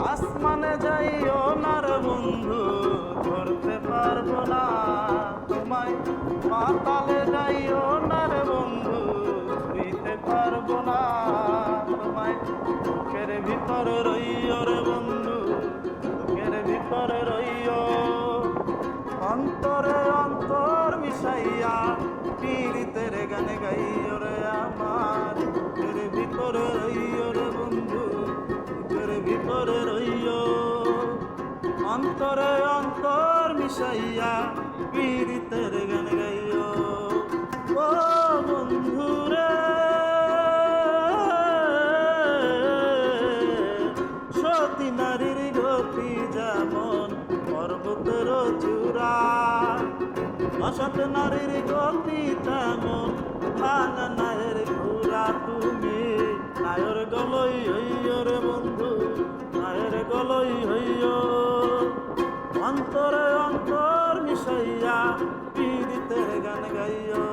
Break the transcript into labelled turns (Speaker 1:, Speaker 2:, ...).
Speaker 1: আসমানে যাইও না রে বন্ধু, ধরতে পারবো না তোমায়। পাতালে যাইও না রে বন্ধু, ধরিতে পারবো না তোমায়। বুকের ভিতরে রইও রে বন্ধু, বুকের ভিতরে রইও। অন্তরে অন্তর মিশাইয়া পীড়িতের গান গাইও রে আমার। বুকের ভিতরে রইও রে বন্ধু, বুকের ভিতরে রইও। অন্তরে অন্তর মিশাইয়া পীড়িতের গান গাইও। ও বন্ধু রে, সতী নারীর গতি যেমন পর্বতের চূড়া, অসৎ নারীর গতি তেমন ভাঙা নায়ের ঘোড়া। তুমি নায়ের গলই হইও রে বন্ধু, নায়ের গলই হইও। অন্তরে অন্তর মিশাইয়া পীড়িতের গান গাইও।